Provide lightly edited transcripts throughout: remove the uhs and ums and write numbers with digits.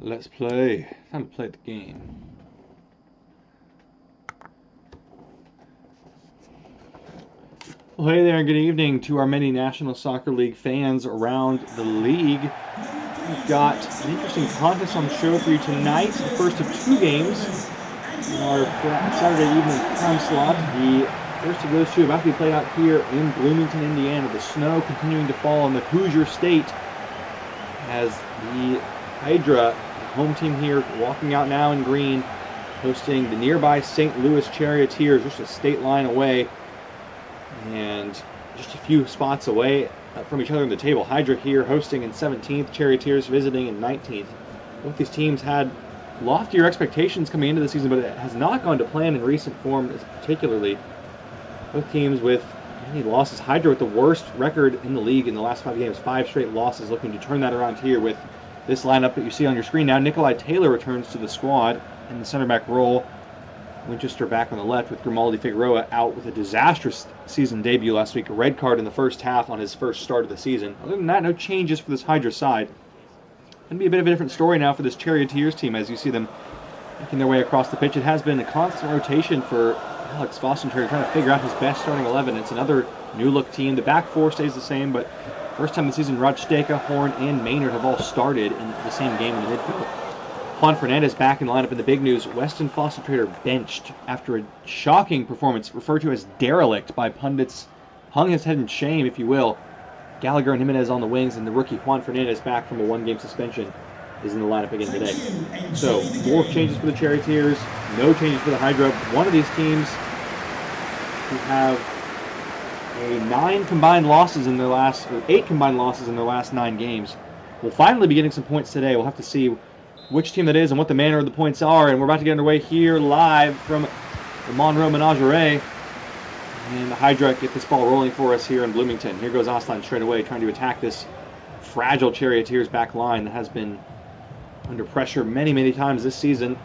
Let's play. Time to play the game. Well, hey there, and good evening to our many National Soccer League fans around the league. We've got an interesting contest on the show for you tonight. The first of two games in our Saturday evening time slot. The first of those two about to be played out here in Bloomington, Indiana. The snow continuing to fall in the Hoosier State as the Hydra, home team here, walking out now in green, hosting the nearby St. Louis Charioteers, just a state line away and just a few spots away from each other in the table. Hydra here hosting in 17th, Charioteers visiting in 19th. Both these teams had loftier expectations coming into the season, but it has not gone to plan in recent form, particularly. Both teams with many losses. Hydra with the worst record in the league in the last 5 games, 5 straight losses, looking to turn that around here with this lineup that you see on your screen now. Nikolai Taylor returns to the squad in the center back role. Winchester back on the left with Grimaldi Figueroa out with a disastrous season debut last week. A red card in the first half on his first start of the season. Other than that, no changes for this Hydra side. Going to be a bit of a different story now for this Charioteers team as you see them making their way across the pitch. It has been a constant rotation for Alex Foster trying to figure out his best starting 11. It's another new-look team. The back four stays the same, but first time this season, Rodsteka, Horn, and Maynard have all started in the same game in the midfield. Juan Fernandez back in the lineup, in the big news, Weston Foster benched after a shocking performance referred to as derelict by pundits. Hung his head in shame, if you will. Gallagher and Jimenez on the wings, and the rookie Juan Fernandez back from a 1-game suspension is in the lineup again today. So, 4 changes for the Charioteers, no changes for the Hydra. One of these teams who have 8 combined losses in their last 9 games will finally be getting some points today. We'll have to see which team that is and what the manner of the points are, and we're about to get underway here live from the Monroe Menagerie. And the Hydra get this ball rolling for us here in Bloomington. Here goes Aslan straight away, trying to attack this fragile Charioteers back line that has been under pressure many, many times this season.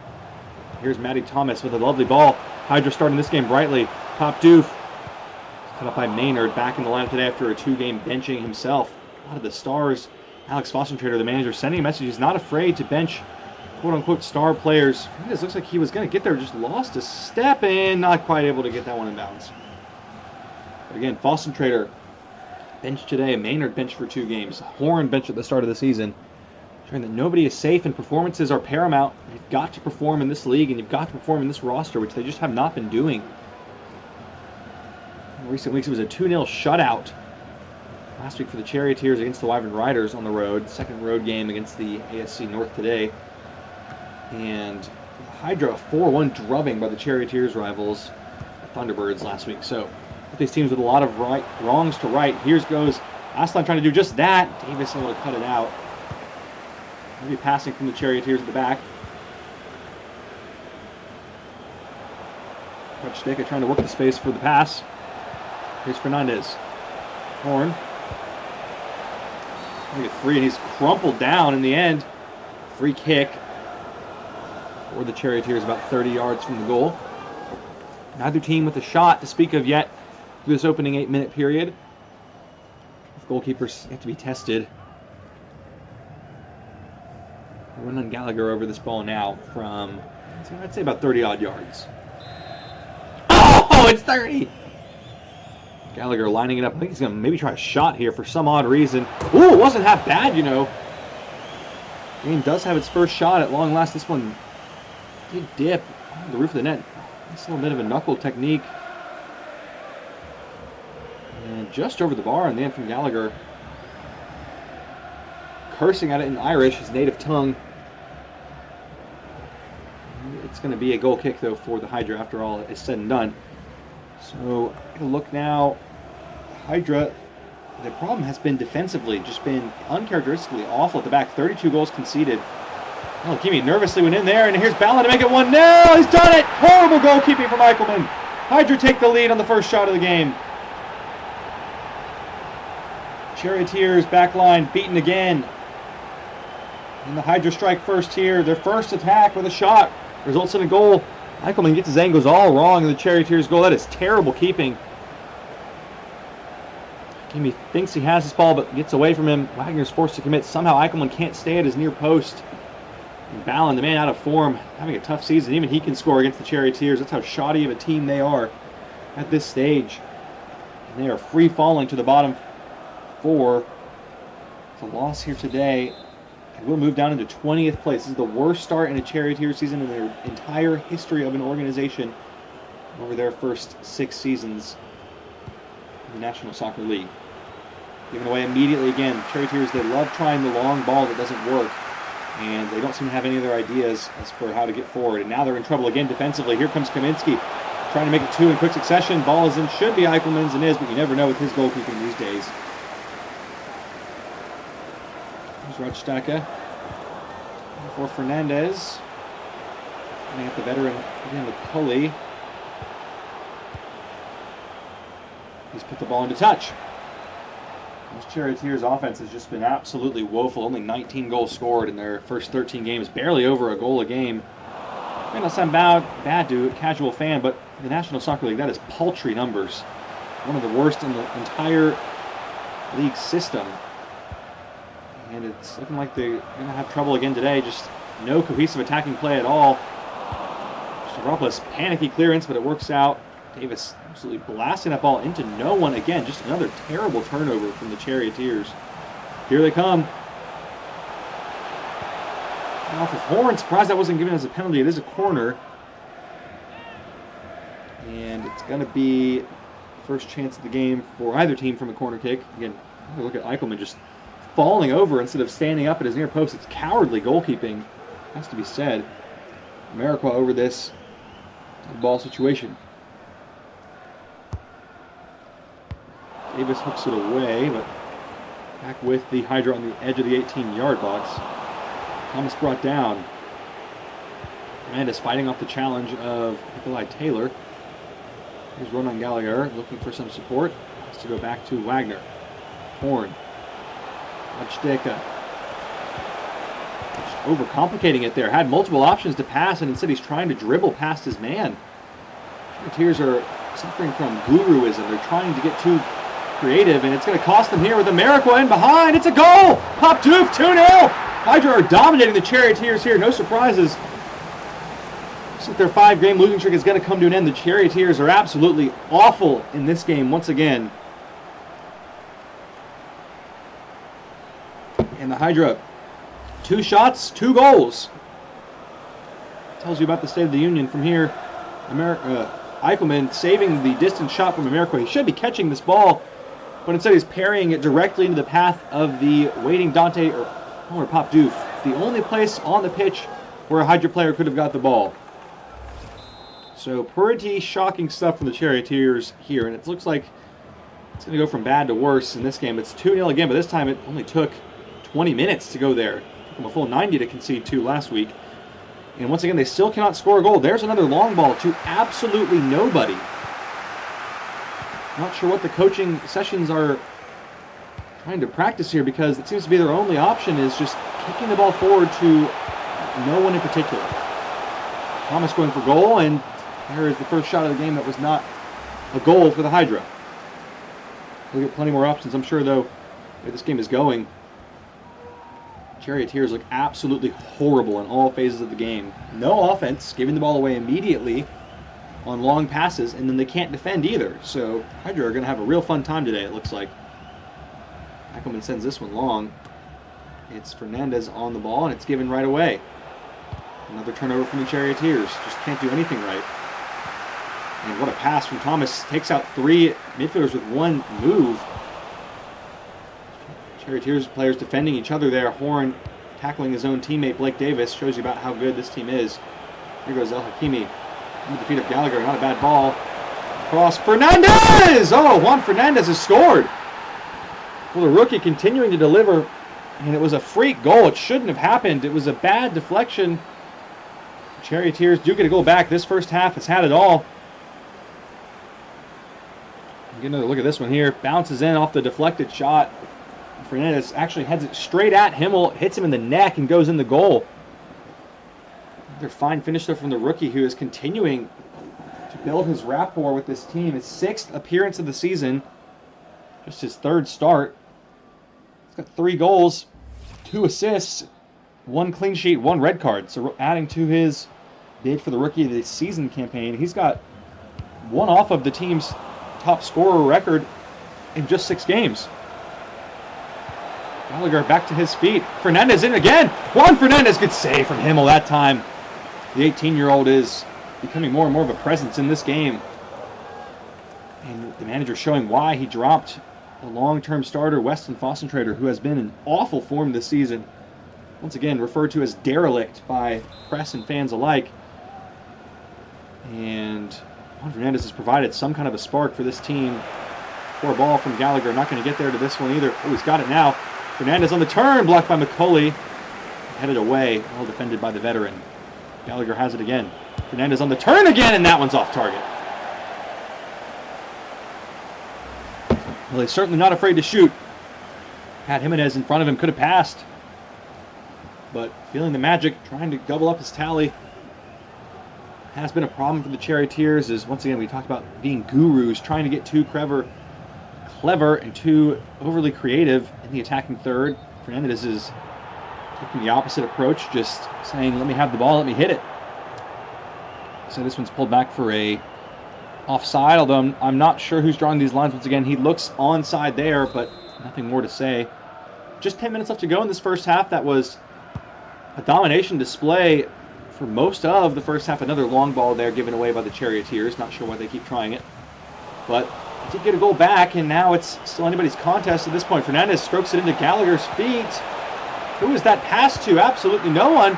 Here's Matty Thomas with a lovely ball. Hydra starting this game brightly. Top Doof. Cut up by Maynard, back in the lineup today after a 2-game benching himself. A lot of the stars. Alex Foster, the manager, sending a message. He's not afraid to bench quote-unquote star players. It looks like he was going to get there, just lost a step and not quite able to get that one in bounds. But again, Foster benched today. Maynard benched for 2 games. Horn benched at the start of the season. Showing that nobody is safe and performances are paramount. You've got to perform in this league and you've got to perform in this roster, which they just have not been doing. In recent weeks, it was a 2-0 shutout last week for the Charioteers against the Wyvern Riders on the road. Second road game against the ASC North today. And Hydra, a 4-1 drubbing by the Charioteers rivals, the Thunderbirds, last week. So, with these teams with a lot of wrongs to right. Here goes Aslan trying to do just that. Davis able to cut it out. Maybe passing from the Charioteers at the back. Rodsteka trying to work the space for the pass. Here's Fernandez. Horn. Get free, and he's crumpled down in the end. Free kick for the Charioteers about 30 yards from the goal. Neither team with a shot to speak of yet through this opening 8-minute period. Goalkeepers have to be tested. Run on Gallagher over this ball now from, I'd say, about 30-odd yards. Oh, it's 30! Gallagher lining it up. I think he's going to maybe try a shot here for some odd reason. Ooh, it wasn't half bad, you know. Game does have its first shot at long last. This one did dip on the roof of the net. It's a little bit of a knuckle technique. And just over the bar, and then from Gallagher. Cursing at it in Irish, his native tongue. It's going to be a goal kick, though, for the Hydra after all is said and done. So, look now. Hydra, the problem has been defensively, just been uncharacteristically awful at the back. 32 goals conceded. Oh, Kimi nervously went in there, and here's Ballin to make it 1-0. He's done it! Horrible goalkeeping from Eichelman. Hydra take the lead on the first shot of the game. Charioteers back line beaten again. And the Hydra strike first here. Their first attack with a shot results in a goal. Eichelman gets his angles all wrong in the Charioteers goal. That is terrible keeping. Kimi thinks he has this ball, but gets away from him. Wagner's forced to commit. Somehow Eichelman can't stay at his near post. And Ballin, the man out of form, having a tough season. Even he can score against the Charioteers. That's how shoddy of a team they are at this stage. And they are free falling to the bottom 4. It's a loss here today. And will move down into 20th place. This is the worst start in a Charioteer season in their entire history of an organization over their first 6 seasons in the National Soccer League. Given away immediately again. Charioteers, they love trying the long ball that doesn't work. And they don't seem to have any other ideas as for how to get forward. And now they're in trouble again defensively. Here comes Kaminsky trying to make it 2 in quick succession. Ball is in, should be Eichelman's and is, but you never know with his goalkeeping these days. Here's Rajstaka for Fernandez. Coming at the veteran again with Pulley. He's put the ball into touch. This Charioteers offense has just been absolutely woeful. Only 19 goals scored in their first 13 games. Barely over a goal a game. May not sound bad to a casual fan, but the National Soccer League, that is paltry numbers. One of the worst in the entire league system. And it's looking like they're going to have trouble again today. Just no cohesive attacking play at all. Stavropoulos, panicky clearance, but it works out. Davis absolutely blasting that ball into no one again. Just another terrible turnover from the Charioteers. Here they come. Off of Horn, surprised that wasn't given as a penalty. It is a corner. And it's going to be first chance of the game for either team from a corner kick. Again, look at Eichelman just falling over instead of standing up at his near post. It's cowardly goalkeeping, has to be said. Ameriqua over this ball situation. Davis hooks it away, but back with the Hydra on the edge of the 18-yard box. Thomas brought down. Fernandez fighting off the challenge of Nikolai Taylor. Here's Ronan Gallagher looking for some support. Has to go back to Wagner. Horn. Rajsteka. Overcomplicating it there. Had multiple options to pass, and instead he's trying to dribble past his man. Charioteers are suffering from guruism. They're trying to get too creative, and it's going to cost them here with Ameriqua in behind. It's a goal! Pop Doof, 2-0! Hydra are dominating the Charioteers here. No surprises. Looks like their 5-game losing streak is going to come to an end. The Charioteers are absolutely awful in this game once again. And the Hydra, 2 shots, 2 goals. Tells you about the state of the union from here. Eichelman saving the distance shot from Ameriqua. He should be catching this ball, but instead he's parrying it directly into the path of the waiting Dante or Pop Doof. The only place on the pitch where a Hydra player could have got the ball. So pretty shocking stuff from the Charioteers here, and it looks like it's going to go from bad to worse in this game. It's 2-0 again, but this time it only took 20 minutes to go there. It took them a full 90 to concede 2 last week. And once again, they still cannot score a goal. There's another long ball to absolutely nobody. Not sure what the coaching sessions are trying to practice here, because it seems to be their only option is just kicking the ball forward to no one in particular. Thomas going for goal, and here is the first shot of the game that was not a goal for the Hydra. We'll get plenty more options, I'm sure, though, where this game is going. Charioteers look absolutely horrible in all phases of the game. No offense, giving the ball away immediately on long passes, and then they can't defend either. So Hydra are going to have a real fun time today, it looks like. Eichelman sends this one long. It's Fernandez on the ball, and it's given right away. Another turnover from the Charioteers. Just can't do anything right. And what a pass from Thomas. Takes out 3 midfielders with 1 move. Charioteers players defending each other there. Horn tackling his own teammate Blake Davis. Shows you about how good this team is. Here goes El Hakimi. Into the feet of Gallagher. Not a bad ball. Cross. Fernandez! Oh, Juan Fernandez has scored. Well, the rookie continuing to deliver. And it was a freak goal. It shouldn't have happened. It was a bad deflection. Charioteers do get a goal back. This first half has had it all. Get another look at this one here. Bounces in off the deflected shot. Fernandez actually heads it straight at Himmel, hits him in the neck, and goes in the goal. Another fine finish there from the rookie, who is continuing to build his rapport with this team. His 6th appearance of the season, just his 3rd start. He's got 3 goals, 2 assists, 1 clean sheet, 1 red card. So adding to his bid for the Rookie of the Season campaign, he's got 1 off of the team's top scorer record in just 6 games. Gallagher back to his feet. Fernandez in again. Juan Fernandez, good save from Himmel that time. The 18-year-old is becoming more and more of a presence in this game. And the manager showing why he dropped the long-term starter, Weston Fostentrader, who has been in awful form this season. Once again, referred to as derelict by press and fans alike. And Juan Fernandez has provided some kind of a spark for this team. Poor ball from Gallagher. Not going to get there to this one either. Oh, he's got it now. Fernandez on the turn, blocked by McCauley. Headed away, well defended by the veteran. Gallagher has it again. Fernandez on the turn again, and that one's off target. Well, he's certainly not afraid to shoot. Had Jimenez in front of him, could have passed. But feeling the magic, trying to double up his tally. Has been a problem for the Charioteers, as once again we talked about being gurus, trying to get too clever and too overly creative in the attacking third. Fernandez is taking the opposite approach, just saying, let me have the ball, let me hit it. So this one's pulled back for a offside, although I'm not sure who's drawing these lines. Once again, he looks onside there, but nothing more to say. Just 10 minutes left to go in this first half. That was a domination display for most of the first half. Another long ball there given away by the Charioteers. Not sure why they keep trying it. But he did get a goal back, and now it's still anybody's contest at this point. Fernandez strokes it into Gallagher's feet. Who is that pass to? Absolutely no one.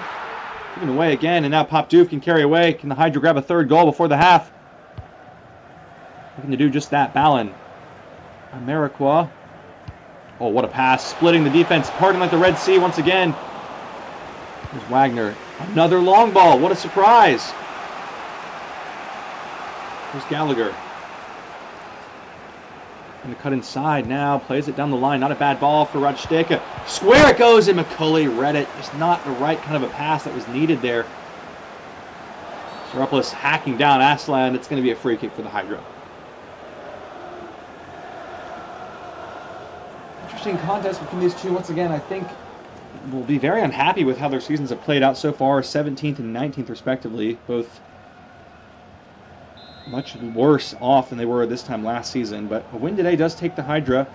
Given away again, and now Pop Doof can carry away. Can the Hydra grab a 3rd goal before the half? Looking to do just that. Ballin. Ameriqua. Oh, what a pass. Splitting the defense. Parting like the Red Sea once again. There's Wagner. Another long ball. What a surprise. Here's Gallagher. Going to cut inside now. Plays it down the line. Not a bad ball for Radsteka. Square it goes, and McCauley read it. Just not the right kind of a pass that was needed there. Saropoulos hacking down Aslan. It's going to be a free kick for the Hydra. Interesting contest between these two. Once again, I think will be very unhappy with how their seasons have played out so far. 17th and 19th respectively. Both much worse off than they were this time last season. But a win today does take the Hydra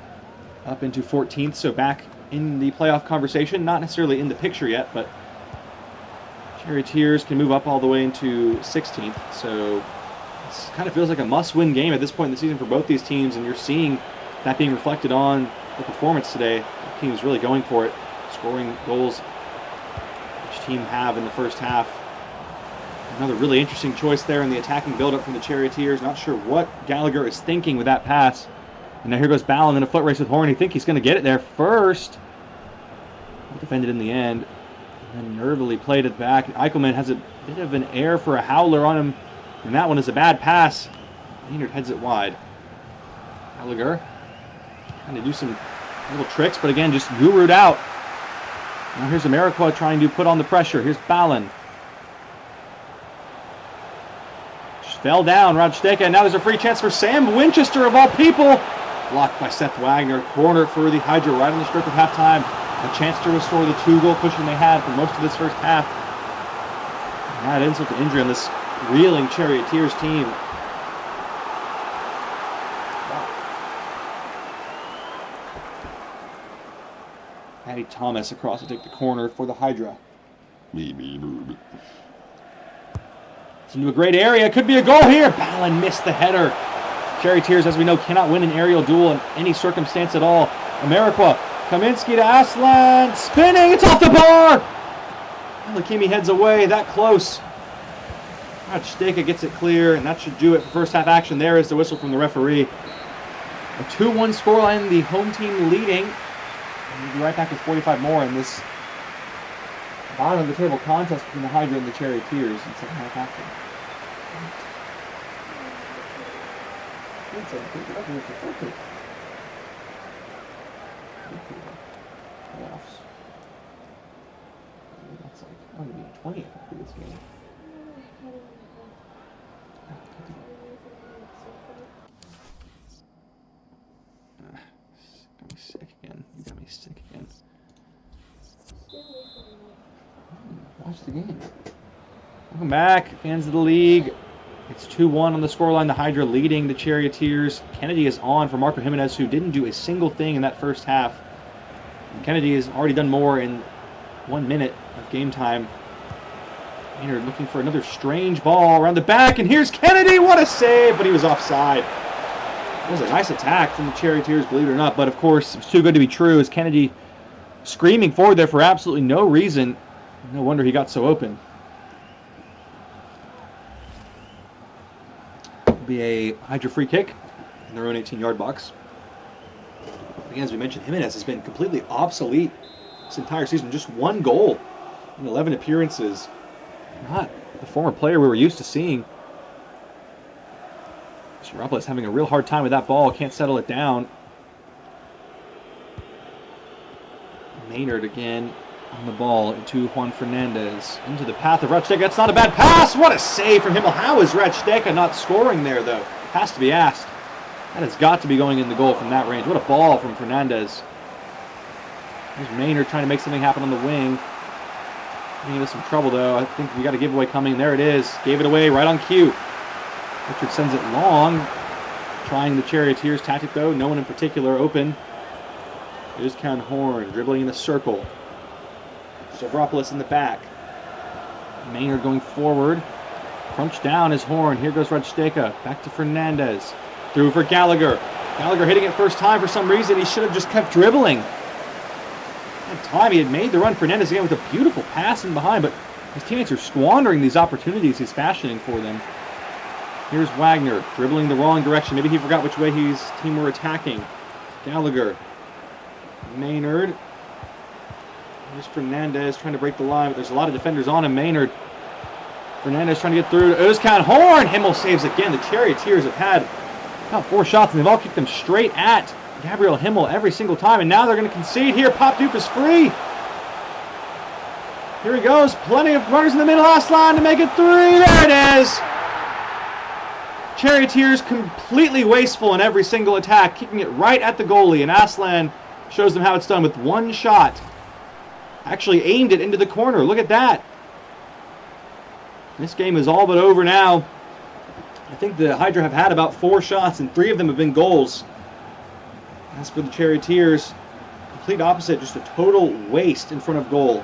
up into 14th. So back in the playoff conversation. Not necessarily in the picture yet, but Charioteers can move up all the way into 16th. So it kind of feels like a must-win game at this point in the season for both these teams. And you're seeing that being reflected on the performance today. The team is really going for it. Scoring goals each team have in the first half. Another really interesting choice there in the attacking build-up from the Charioteers. Not sure what Gallagher is thinking with that pass. And now here goes Ballin in a foot race with Horn. You think he's going to get it there first. Defended in the end. And then nervily played it back. Eichelman has a bit of an air for a howler on him. And that one is a bad pass. Maynard heads it wide. Gallagher trying to do some little tricks, but again, just guru'd out. Now here's Ameriqua trying to put on the pressure. Here's Ballin. Fell down, Radsteka, and now there's a free chance for Sam Winchester, of all people. Blocked by Seth Wagner. Corner for the Hydra right on the stroke of halftime. A chance to restore the 2-goal cushion they had for most of this first half. And add insult to injury on this reeling Charioteers team. Patty Thomas across to take the corner for the Hydra. It's into a great area. Could be a goal here. Ballin missed the header. Charioteers, as we know, cannot win an aerial duel in any circumstance at all. Ameriqua. Kaminsky to Aslan. Spinning. It's off the bar. Lakimi heads away. That close. Radsteka gets it clear, and that should do it for first half action. There is the whistle from the referee. A 2-1 scoreline. The home team leading. We'll be right back with 45 more in this bottom of the table contest between the Hydra and the Charioteers in second half action. Playoffs. That's like, I'm going to be 20th after this game. Got me sick again. You got me sick again. game. Welcome back, fans of the league. It's 2-1 on the scoreline. The Hydra leading the Charioteers. Kennedy is on for Marco Jimenez, who didn't do a single thing in that first half. And Kennedy has already done more in 1 minute of game time. Maynard looking for another strange ball around the back, and here's Kennedy! What a save, but he was offside. It was a nice attack from the Charioteers, believe it or not, but of course, it's too good to be true as Kennedy screaming forward there for absolutely no reason. No wonder he got so open. It'll be a Hydra free kick in their own 18-yard box. Again, as we mentioned, Jimenez has been completely obsolete this entire season. Just 1 goal in 11 appearances. Not the former player we were used to seeing. Charioteers having a real hard time with that ball. Can't settle it down. Maynard again on the ball into Juan Fernandez. Into the path of Rutschdecker. That's not a bad pass. What a save from Himmel. How is Rutschdecker not scoring there, though? Has to be asked. That has got to be going in the goal from that range. What a ball from Fernandez. There's Maynard trying to make something happen on the wing. Getting into some trouble, though. I think we got a giveaway coming. There it is. Gave it away right on cue. Richard sends it long. Trying the Charioteers tactic, though. No one in particular open. There's Count Horn dribbling in a circle. Stavropoulos in the back. Maynard going forward. Crunched down is Horn. Here goes Rutschdecker. Back to Fernandez. Through for Gallagher. Gallagher hitting it first time for some reason. He should have just kept dribbling. At time he had made the run. Fernandez again with a beautiful pass in behind, but his teammates are squandering these opportunities he's fashioning for them. Here's Wagner dribbling the wrong direction. Maybe he forgot which way his team were attacking. Gallagher. Maynard. Here's Fernandez trying to break the line, but there's a lot of defenders on him. Maynard. Fernandez trying to get through to Özcan Horn. Himmel saves again. The Charioteers have had about 4 shots, and they've all kicked them straight at Gabriel Himmel every single time, and now they're going to concede here. Pop Dupe is free. Here he goes. Plenty of runners in the middle last line to make it 3. There it is. Charioteers completely wasteful in every single attack, kicking it right at the goalie, and Aslan shows them how it's done with 1 shot. Actually aimed it into the corner. Look at that. This game is all but over now. I think the Hydra have had about 4 shots, and 3 of them have been goals. As for the Charioteers, complete opposite, just a total waste in front of goal.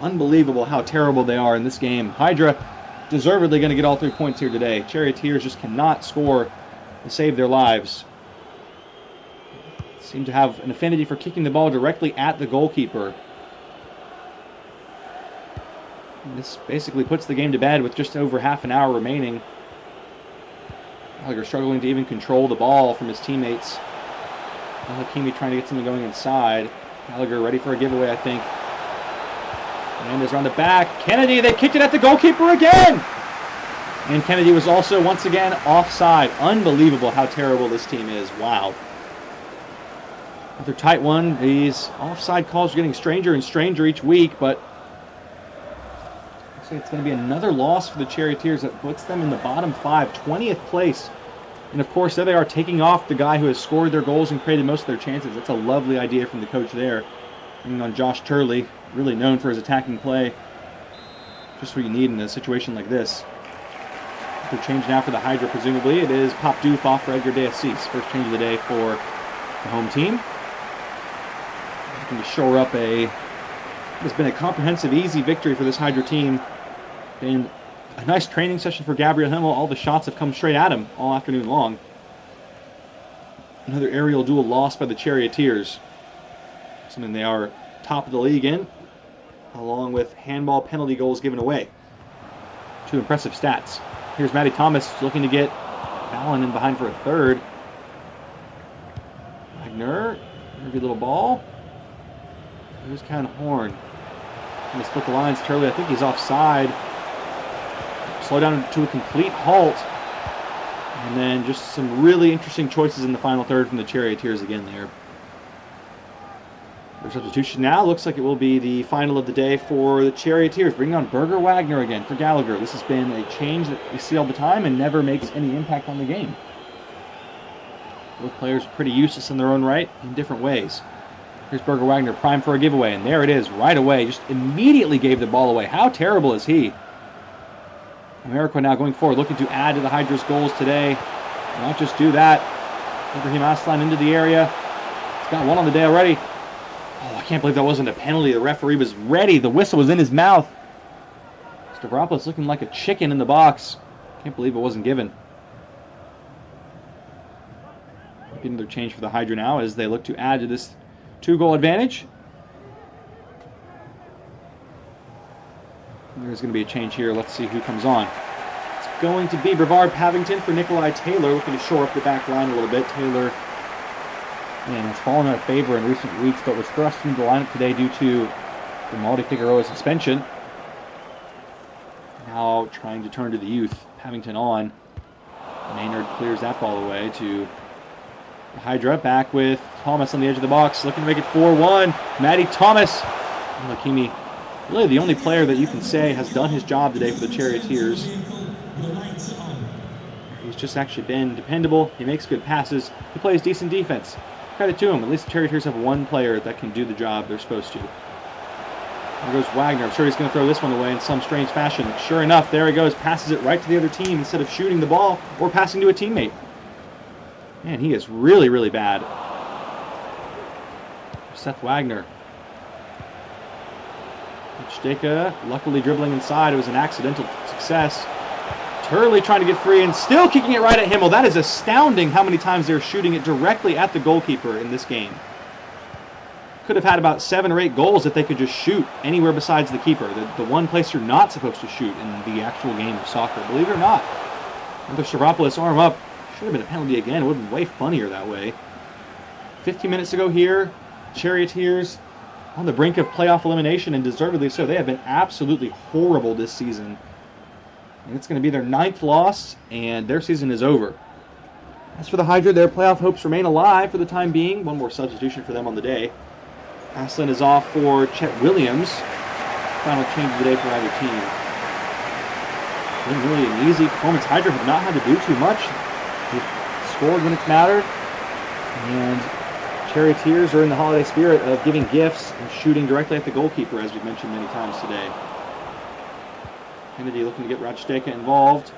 Unbelievable how terrible they are in this game. Hydra deservedly going to get all 3 points here today. Charioteers just cannot score to save their lives. Seem to have an affinity for kicking the ball directly at the goalkeeper. And this basically puts the game to bed with just over half an hour remaining. Gallagher struggling to even control the ball from his teammates. Hakimi trying to get something going inside. Gallagher ready for a giveaway, I think. Fernandez around the back. Kennedy, they kicked it at the goalkeeper again! And Kennedy was also, once again, offside. Unbelievable how terrible this team is. Wow. Another tight one. These offside calls are getting stranger and stranger each week, but looks like it's going to be another loss for the Charioteers that puts them in the bottom 5, 20th place. And of course, there they are, taking off the guy who has scored their goals and created most of their chances. That's a lovely idea from the coach there. Bringing on Josh Turley, really known for his attacking play. Just what you need in a situation like this. Good change now for the Hydra, presumably. It is Pop Doof off for Edgar de Assis. First change of the day for the home team. Looking to shore up it's been a comprehensive, easy victory for this Hydra team. Been a nice training session for Gabriel Himmel. All the shots have come straight at him all afternoon long. Another aerial duel lost by the Charioteers. Something they are top of the league in, along with handball penalty goals given away. 2 impressive stats. Here's Matty Thomas looking to get Fallon in behind for a third. Wagner, every little ball. Here's Count Horn. Going to split the lines. Turley, I think he's offside. Slow down to a complete halt. And then just some really interesting choices in the final third from the Charioteers again there. Their substitution now looks like it will be the final of the day for the Charioteers, bringing on Berger Wagner again for Gallagher. This has been a change that we see all the time and never makes any impact on the game. Both players are pretty useless in their own right in different ways. Here's Berger Wagner, prime for a giveaway, and there it is right away. Just immediately gave the ball away. How terrible is he? America now going forward, looking to add to the Hydra's goals today. Not just do that. Ibrahim Aslan into the area. He's got one on the day already. Oh, I can't believe that wasn't a penalty. The referee was ready. The whistle was in his mouth. Stavropoulos looking like a chicken in the box. Can't believe it wasn't given. Getting their change for the Hydra now as they look to add to this 2-goal advantage. There's going to be a change here. Let's see who comes on. It's going to be Brevard Pavington for Nikolai Taylor, looking to shore up the back line a little bit. Taylor, man, has fallen out of favor in recent weeks, but was thrust into the lineup today due to Grimaldi Figueroa's suspension. Now trying to turn to the youth. Pavington on. Maynard clears that ball away to Hydra. Back with Thomas on the edge of the box, looking to make it 4-1. Matty Thomas. Lakimi, really the only player that you can say has done his job today for the Charioteers. He's just actually been dependable. He makes good passes. He plays decent defense. Credit to him. At least the Charioteers have one player that can do the job they're supposed to. There goes Wagner. I'm sure he's going to throw this one away in some strange fashion. Sure enough, there he goes. Passes it right to the other team instead of shooting the ball or passing to a teammate. Man, he is really, really bad. Seth Wagner. Steka luckily dribbling inside. It was an accidental success. Turley trying to get free and still kicking it right at Himmel. That is astounding how many times they're shooting it directly at the goalkeeper in this game. Could have had about 7 or 8 goals if they could just shoot anywhere besides the keeper. The one place you're not supposed to shoot in the actual game of soccer, believe it or not. Another Stavropoulos arm up. Should have been a penalty again. It would have been way funnier that way. 15 minutes ago here, Charioteers on the brink of playoff elimination, and deservedly so. They have been absolutely horrible this season. And it's going to be their 9th loss, and their season is over. As for the Hydra, their playoff hopes remain alive for the time being. One more substitution for them on the day. Aslan is off for Chet Williams. Final change of the day for either team. Been really an easy performance. Hydra have not had to do too much. They've scored when it's mattered. And Charioteers are in the holiday spirit of giving gifts and shooting directly at the goalkeeper, as we've mentioned many times today. Kennedy looking to get Rajsteka involved.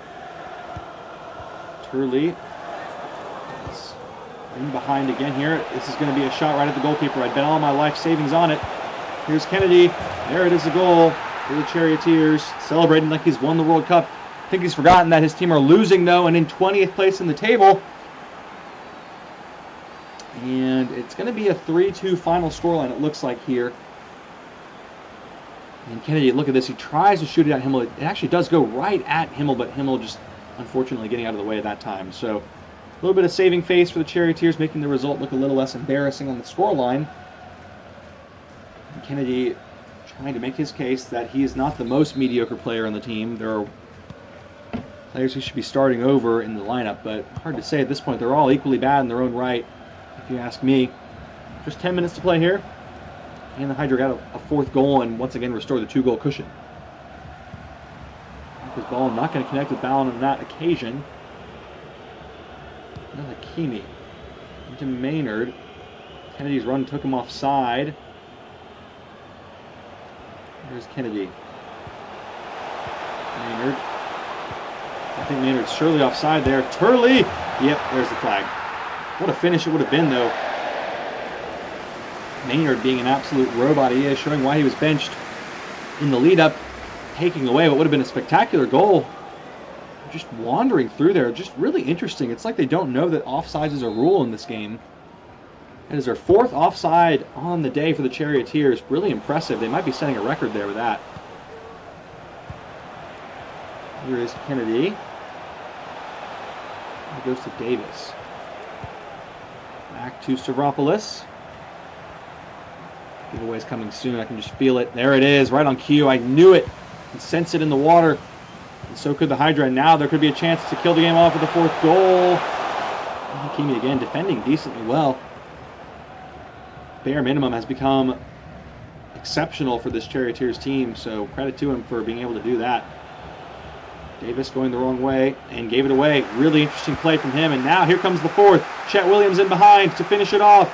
Turley is in behind again here. This is going to be a shot right at the goalkeeper. I'd bet all my life savings on it. Here's Kennedy. There it is, a goal for the Charioteers. Celebrating like he's won the World Cup. I think he's forgotten that his team are losing, though, and in 20th place in the table. And it's going to be a 3-2 final scoreline, it looks like here. And Kennedy, look at this. He tries to shoot it at Himmel. It actually does go right at Himmel, but Himmel just unfortunately getting out of the way at that time. So a little bit of saving face for the Charioteers, making the result look a little less embarrassing on the scoreline. And Kennedy trying to make his case that he is not the most mediocre player on the team. There are players who should be starting over in the lineup, but hard to say at this point. They're all equally bad in their own right, if you ask me. Just 10 minutes to play here. And the Hydra got a 4th goal and once again restored the 2-goal cushion. His ball not going to connect with Ballon on that occasion. Another Kimi into Maynard. Kennedy's run took him offside. There's Kennedy. Maynard. I think Maynard's surely offside there. Turley! Yep, there's the flag. What a finish it would have been, though. Maynard being an absolute robot he is, showing why he was benched in the lead-up, taking away what would have been a spectacular goal. Just wandering through there, just really interesting. It's like they don't know that offsides is a rule in this game. It is their 4th offside on the day for the Charioteers. Really impressive. They might be setting a record there with that. Here is Kennedy. He goes to Davis. Back to Stavropoulos. Giveaway's coming soon. I can just feel it. There it is, right on cue. I knew it. I can sense it in the water. And so could the Hydra. Now there could be a chance to kill the game off with the 4th goal. Kimi again defending decently well. Bare minimum has become exceptional for this Charioteers team, so credit to him for being able to do that. Davis going the wrong way and gave it away. Really interesting play from him. And now here comes the 4th. Chet Williams in behind to finish it off.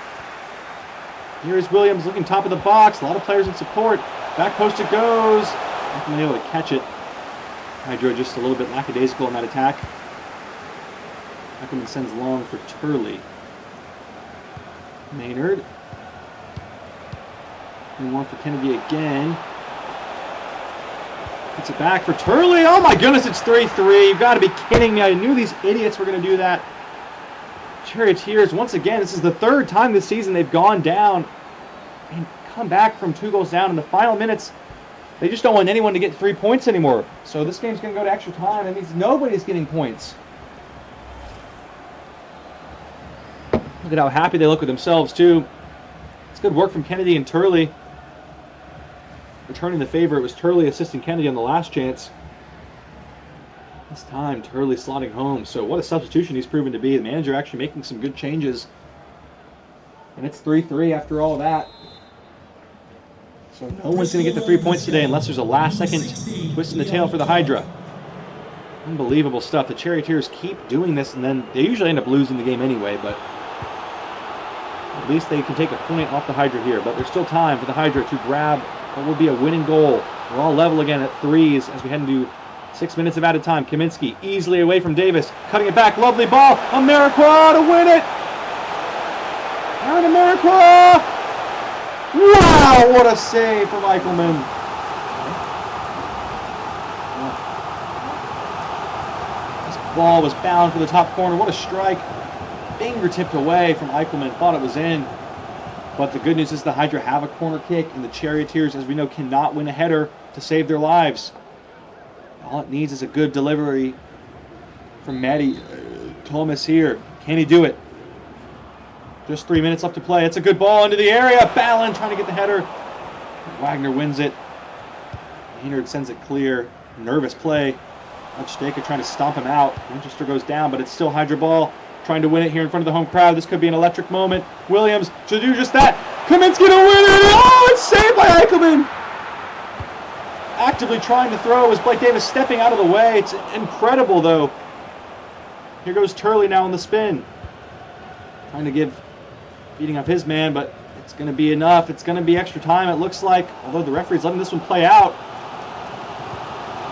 Here is Williams looking top of the box. A lot of players in support. Back post it goes. Not been able to catch it. Hydra just a little bit lackadaisical in that attack. Ackerman sends long for Turley. Maynard. And one for Kennedy again. Puts it back for Turley. Oh my goodness, it's 3-3. You've got to be kidding me. I knew these idiots were going to do that. Charioteers, once again, this is the third time this season they've gone down and come back from 2 goals down in the final minutes. They just don't want anyone to get 3 points anymore. So this game's going to go to extra time. That means nobody's getting points. Look at how happy they look with themselves, too. It's good work from Kennedy and Turley. Returning the favor, it was Turley assisting Kennedy on the last chance. This time, Turley slotting home. So what a substitution he's proven to be. The manager actually making some good changes. And it's 3-3 after all that. So no one's going to get the 3 points today unless there's a last-second twist in the tail for the Hydra. Unbelievable stuff. The Charioteers keep doing this, and then they usually end up losing the game anyway, but at least they can take a point off the Hydra here. But there's still time for the Hydra to grab what will be a winning goal. We're all level again at 3s as we head into 6 minutes of added time. Kaminsky easily away from Davis. Cutting it back. Lovely ball. Americroix to win it. Aaron Americroix. Wow, what a save from Eichelman. This ball was bound for the top corner. What a strike. Fingertipped away from Eichelman. Thought it was in. But the good news is the Hydra have a corner kick, and the Charioteers, as we know, cannot win a header to save their lives. All it needs is a good delivery from Matty Thomas here. Can he do it? Just 3 minutes left to play. It's a good ball into the area. Ballin trying to get the header. Wagner wins it. Maynard sends it clear. Nervous play. Steka trying to stomp him out. Winchester goes down, but it's still Hydra ball. Trying to win it here in front of the home crowd. This could be an electric moment. Williams to do just that. Kaminsky to win it. Oh, it's saved by Eichelman. Actively trying to throw as Blake Davis stepping out of the way. It's incredible, though. Here goes Turley now on the spin. Trying to beating up his man, but it's going to be enough. It's going to be extra time, it looks like. Although the referee's letting this one play out.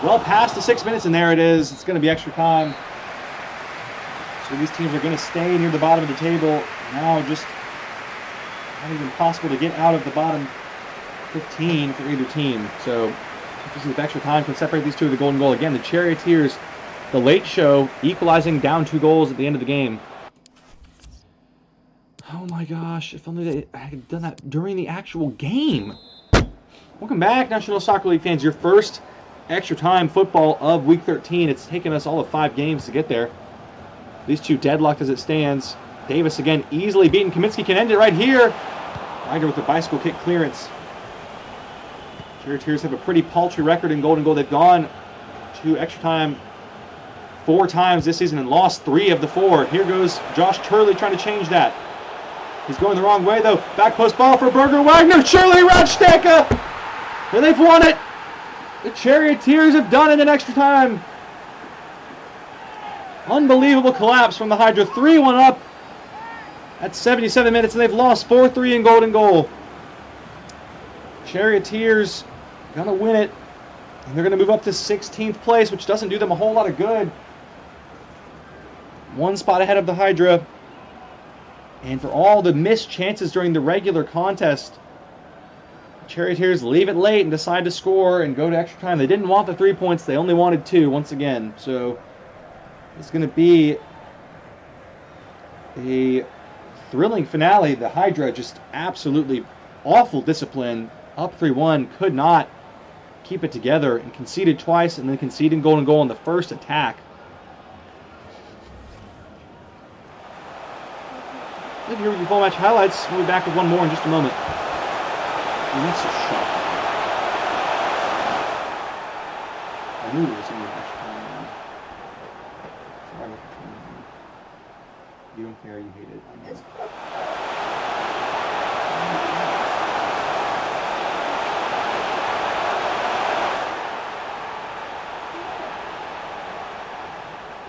Well past the 6 minutes, and there it is. It's going to be extra time. So these teams are going to stay near the bottom of the table. Now just not even possible to get out of the bottom 15 for either team. So just if extra time can separate these two with the golden goal. Again, the Charioteers, the late show, equalizing down 2 goals at the end of the game. Oh my gosh, if only I had done that during the actual game. Welcome back, National Soccer League fans. Your first extra time football of Week 13. It's taken us all of 5 games to get there. These two deadlocked as it stands. Davis again easily beaten. Kaminsky can end it right here. Wagner with the bicycle kick clearance. Charioteers have a pretty paltry record in golden goal. They've gone to extra time 4 times this season and lost 3 of the 4. Here goes Josh Turley trying to change that. He's going the wrong way though. Back post ball for Berger Wagner. Shirley Radsteka. And they've won it. The Charioteers have done it in extra time. Unbelievable collapse from the Hydra. 3-1 up at 77 minutes, and they've lost 4-3 in golden goal. Charioteers gonna win it, and they're gonna move up to 16th place, which doesn't do them a whole lot of good. 1 spot ahead of the Hydra. And for all the missed chances during the regular contest, Charioteers leave it late and decide to score and go to extra time. They didn't want the 3 points. They only wanted 2 once again. So it's going to be a thrilling finale. The Hydra just absolutely awful discipline. Up 3-1. Could not keep it together and conceded twice and then conceding golden goal in the first attack. If you're your full match highlights, we'll be back with one more in just a moment. And that's a shot. I knew there was something extra time. Sorry. You don't care, you hate it. I know.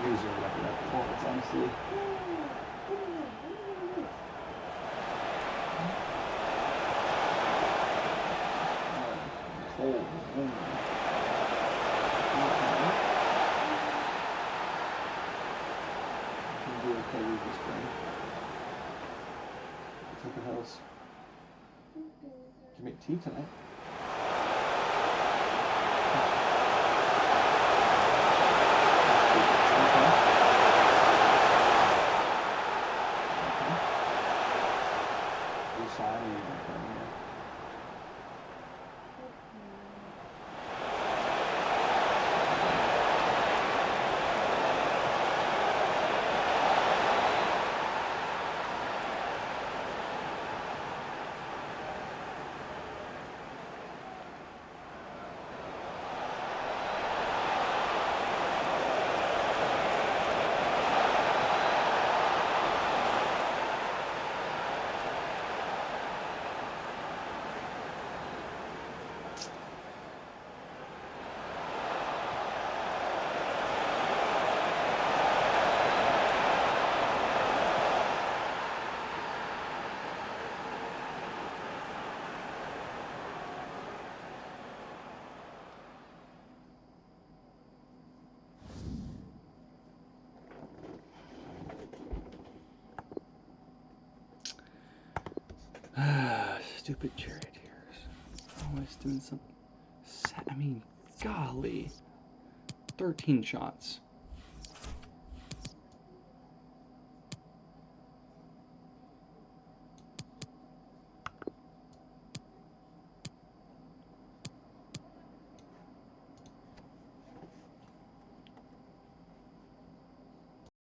You deserve it after that performance, honestly. Can make tea tonight. Stupid Charioteers. Always doing something. I mean, golly. 13 shots.